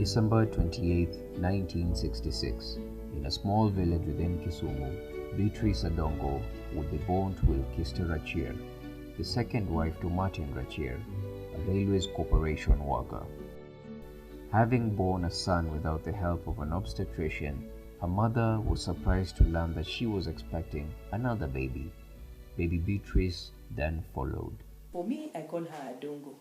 December 28, 1966, in a small village within Kisumu, Beatrice Adongo would be born to Wilkista Rachir, the second wife to Martin Rachir, a Railways Corporation worker. Having born a son without the help of an obstetrician, her mother was surprised to learn that she was expecting another baby. Baby Beatrice then followed. For me, I call her Adongo.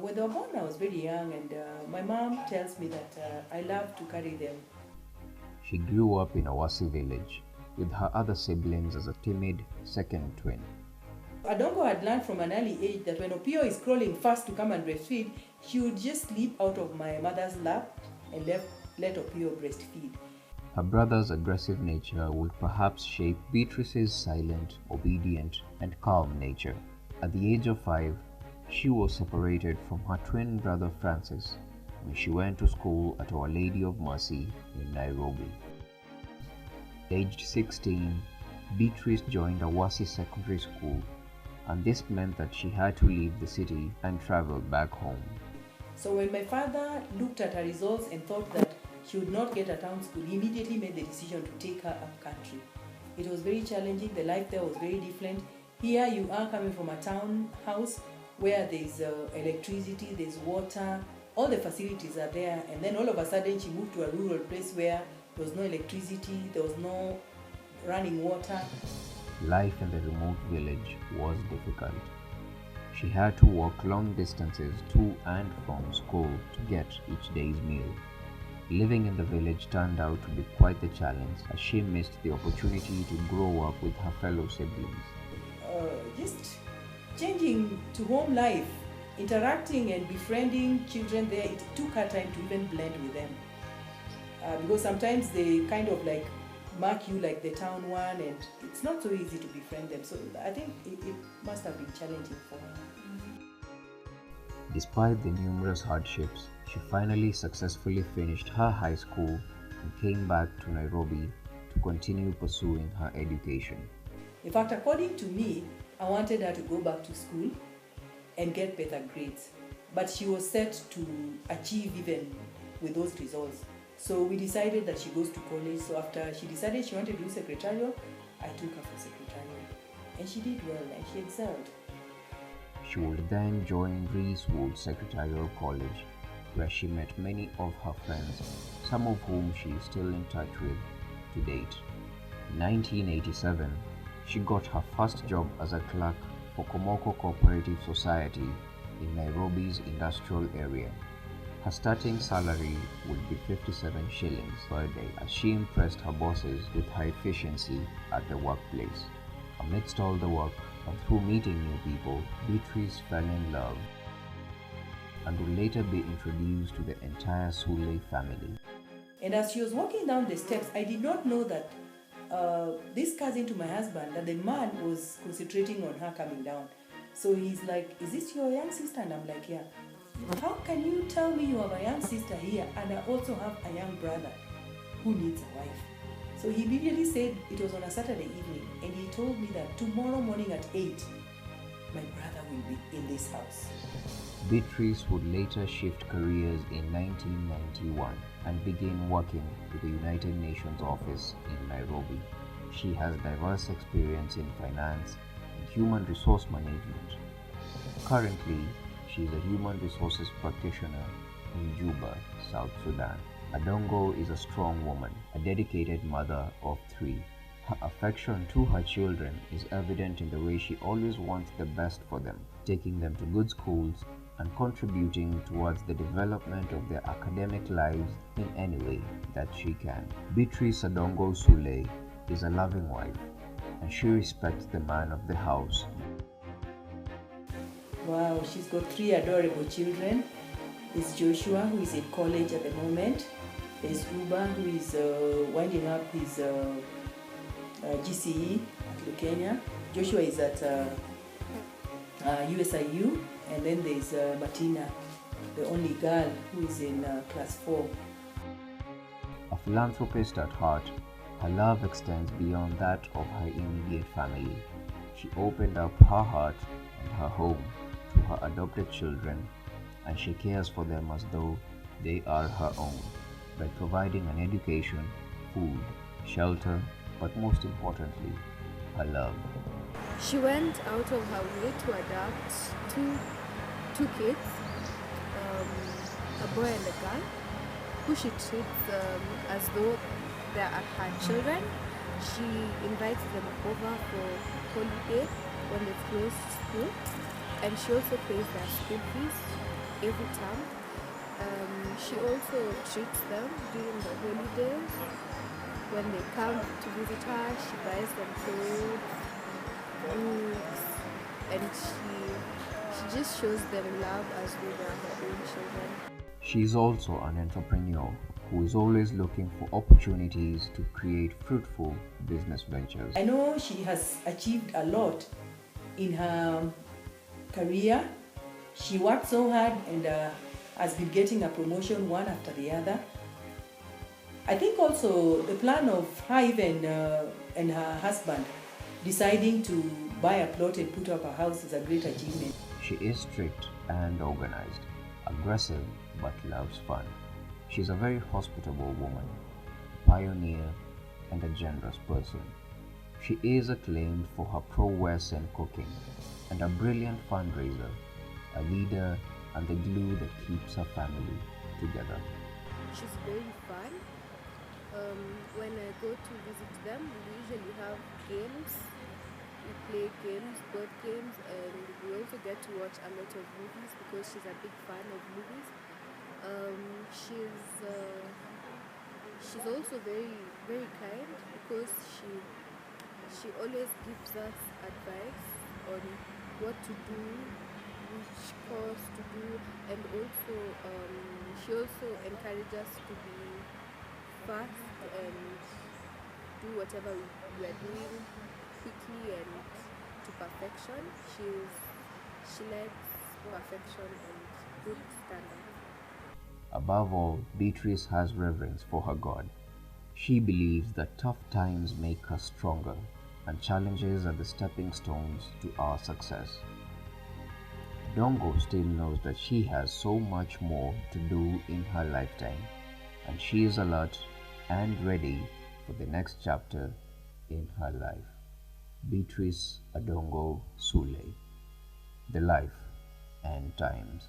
When they were born, I was very young, and my mom tells me that I love to carry them. She grew up in a Wasi village, with her other siblings as a timid second twin. Adongo had learned from an early age that when Opio is crawling fast to come and breastfeed, she would just leap out of my mother's lap and let Opio breastfeed. Her brother's aggressive nature would perhaps shape Beatrice's silent, obedient, and calm nature. At the age of 5, she was separated from her twin brother Francis when she went to school at Our Lady of Mercy in Nairobi. Aged 16, Beatrice joined a Wasi secondary school, and this meant that she had to leave the city and travel back home. So when my father looked at her results and thought that she would not get a town school, he immediately made the decision to take her up country. It was very challenging. The life there was very different. Here you are coming from a town house where there's electricity, there's water, all the facilities are there, and then all of a sudden she moved to a rural place where there was no electricity, there was no running water. Life in the remote village was difficult. She had to walk long distances to and from school to get each day's meal. Living in the village turned out to be quite the challenge, as she missed the opportunity to grow up with her fellow siblings. Just changing to home life, interacting and befriending children there, it took her time to even blend with them. Because sometimes they kind of like mark you like the town one, and it's not so easy to befriend them. So I think it must have been challenging for her. Despite the numerous hardships, she finally successfully finished her high school and came back to Nairobi to continue pursuing her education. In fact, according to me, I wanted her to go back to school and get better grades. But she was set to achieve even with those results. So we decided that she goes to college. So after she decided she wanted to do secretarial, I took her for secretarial. And she did well and she excelled. She would then join Reeswood Secretarial College, where she met many of her friends, some of whom she is still in touch with to date. In 1987, she got her first job as a clerk for Komoko Cooperative Society in Nairobi's industrial area. Her starting salary would be 57 shillings per day, as she impressed her bosses with her efficiency at the workplace. Amidst all the work and through meeting new people, Beatrice fell in love and would later be introduced to the entire Sule family. And as she was walking down the steps, I did not know that this cousin to my husband, that the man was concentrating on her coming down. So he's like, "Is this your young sister?" And I'm like, "Yeah." "How can you tell me you have a young sister here and I also have a young brother who needs a wife?" So he immediately said it was on a Saturday evening, and he told me that tomorrow morning at 8, my brother will be in this house. Beatrice would later shift careers in 1991 and begin working with the United Nations office in Nairobi. She has diverse experience in finance and human resource management. Currently, she is a human resources practitioner in Juba, South Sudan. Adongo is a strong woman, a dedicated mother of 3. Her affection to her children is evident in the way she always wants the best for them, taking them to good schools and contributing towards the development of their academic lives in any way that she can. Beatrice Adongo Sule is a loving wife, and she respects the man of the house. Wow, she's got 3 adorable children. There's Joshua, who is in college at the moment. There's Uba, who is winding up his GCE at Kenya. Joshua is at USIU. And then there's Martina, the only girl, who is in class 4. A philanthropist at heart, her love extends beyond that of her immediate family. She opened up her heart and her home to her adopted children, and she cares for them as though They are her own by providing an education, food, shelter, but most importantly, her love. She went out of her way to adopt two kids, um, a boy and a girl, who she treats as though they are her children. She invites them over for holiday when they close school, and she also pays their school fees every term. She also treats them during the holidays. When they come to visit her, she buys them clothes, books, and she just shows them love as though they are her own children. She is also an entrepreneur who is always looking for opportunities to create fruitful business ventures. I know she has achieved a lot in her career. She worked so hard and has been getting a promotion one after the other. I think also the plan of her even and her husband deciding to buy a plot and put up a house is a great achievement. She is strict and organized, aggressive but loves fun. She's a very hospitable woman, pioneer, and a generous person. She is acclaimed for her prowess in cooking and a brilliant fundraiser, a leader and the glue that keeps her family together. She's very fun. When I go to visit them, we usually have games. We play games, board games, and we also get to watch a lot of movies because she's a big fan of movies. She's also very very kind because she always gives us advice on what to do, which course to do, and also she also encourages us to be fast and do whatever we are doing quickly and to perfection. She likes perfection and good standards. Above all, Beatrice has reverence for her God. She believes that tough times make her stronger and challenges are the stepping stones to our success. Dongo still knows that she has so much more to do in her lifetime, and she is alert and ready for the next chapter in her life. Beatrice Adongo Sule, The Life and Times.